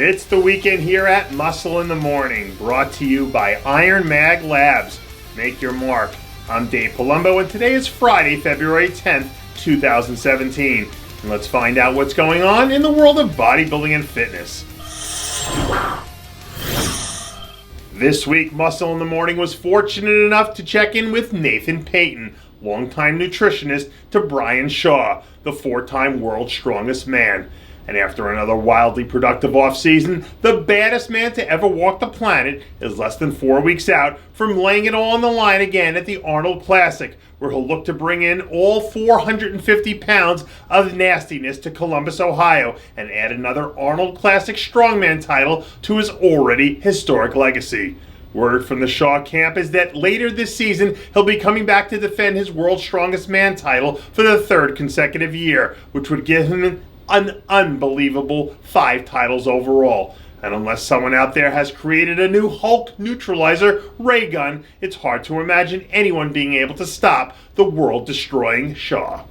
It's the weekend here at Muscle in the Morning, brought to you by Iron Mag Labs. Make your mark. I'm Dave Palumbo, and today is Friday, February 10th, 2017. And let's find out what's going on in the world of bodybuilding and fitness. This week, Muscle in the Morning was fortunate enough to check in with Nathan Payton, longtime nutritionist to Brian Shaw, the four-time world's strongest man. And after another wildly productive offseason, the baddest man to ever walk the planet is less than 4 weeks out from laying it all on the line again at the Arnold Classic, where he'll look to bring in all 450 pounds of nastiness to Columbus, Ohio, and add another Arnold Classic strongman title to his already historic legacy. Word from the Shaw camp is that later this season, he'll be coming back to defend his World's Strongest Man title for the third consecutive year, which would give him an unbelievable 5 titles overall. And unless someone out there has created a new Hulk neutralizer ray gun, it's hard to imagine anyone being able to stop the world-destroying Shaw.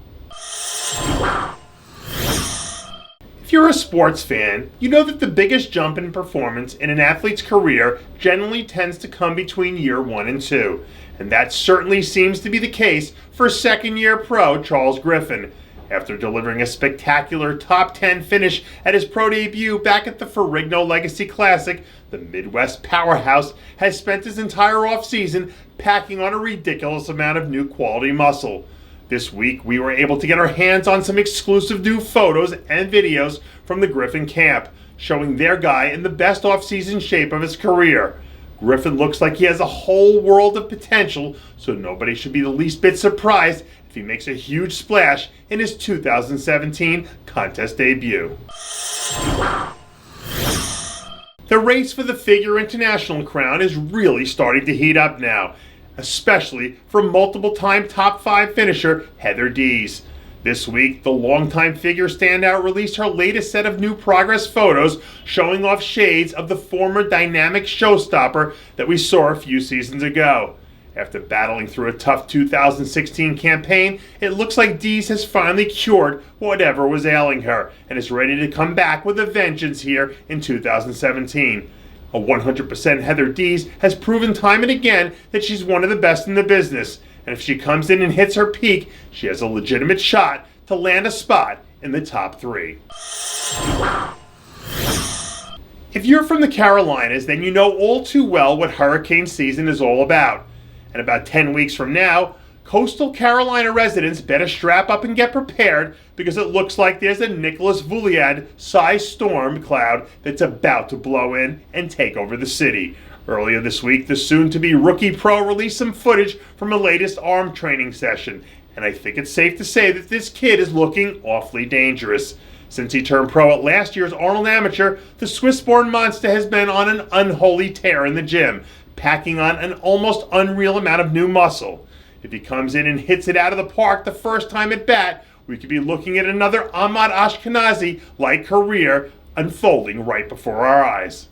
If you're a sports fan, you know that the biggest jump in performance in an athlete's career generally tends to come between year 1 and 2. And that certainly seems to be the case for second-year pro Charles Griffen. After delivering a spectacular top 10 finish at his pro debut back at the Ferrigno Legacy Classic, the Midwest powerhouse has spent his entire offseason packing on a ridiculous amount of new quality muscle. This week, we were able to get our hands on some exclusive new photos and videos from the Griffin camp, showing their guy in the best offseason shape of his career. Griffin looks like he has a whole world of potential, so nobody should be the least bit surprised if he makes a huge splash in his 2017 contest debut. The race for the Figure International crown is really starting to heat up now, especially for multiple-time top 5 finisher Heather Dees. This week, the longtime figure standout released her latest set of new progress photos showing off shades of the former dynamic showstopper that we saw a few seasons ago. After battling through a tough 2016 campaign, it looks like Dees has finally cured whatever was ailing her and is ready to come back with a vengeance here in 2017. A 100% Heather Dees has proven time and again that she's one of the best in the business, and if she comes in and hits her peak, she has a legitimate shot to land a spot in the top 3. If you're from the Carolinas, then you know all too well what hurricane season is all about. And about 10 weeks from now, coastal Carolina residents better strap up and get prepared because it looks like there's a Nicholas Vullioud-sized storm cloud that's about to blow in and take over the city. Earlier this week, the soon-to-be rookie pro released some footage from a latest arm training session, and I think it's safe to say that this kid is looking awfully dangerous. Since he turned pro at last year's Arnold Amateur, the Swiss-born monster has been on an unholy tear in the gym, packing on an almost unreal amount of new muscle. If he comes in and hits it out of the park the first time at bat, we could be looking at another Ahmad Ashkenazi-like career unfolding right before our eyes.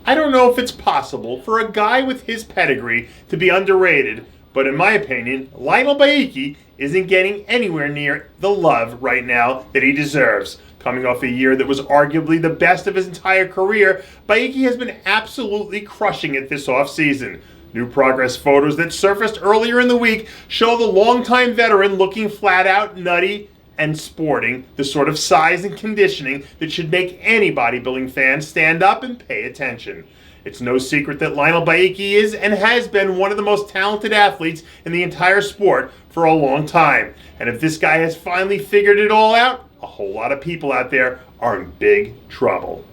I don't know if it's possible for a guy with his pedigree to be underrated, but in my opinion, Lionel Beyeke isn't getting anywhere near the love right now that he deserves. Coming off a year that was arguably the best of his entire career, Beyeke has been absolutely crushing it this offseason. New progress photos that surfaced earlier in the week show the longtime veteran looking flat out nutty and sporting the sort of size and conditioning that should make any bodybuilding fan stand up and pay attention. It's no secret that Lionel Beyeke is and has been one of the most talented athletes in the entire sport for a long time. And if this guy has finally figured it all out, a whole lot of people out there are in big trouble.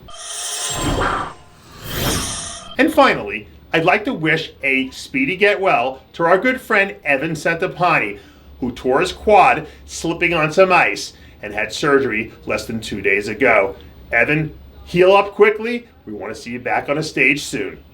And finally, I'd like to wish a speedy get well to our good friend Evan Centopani, who tore his quad slipping on some ice and had surgery less than 2 days ago. Evan, heal up quickly. We want to see you back on a stage soon.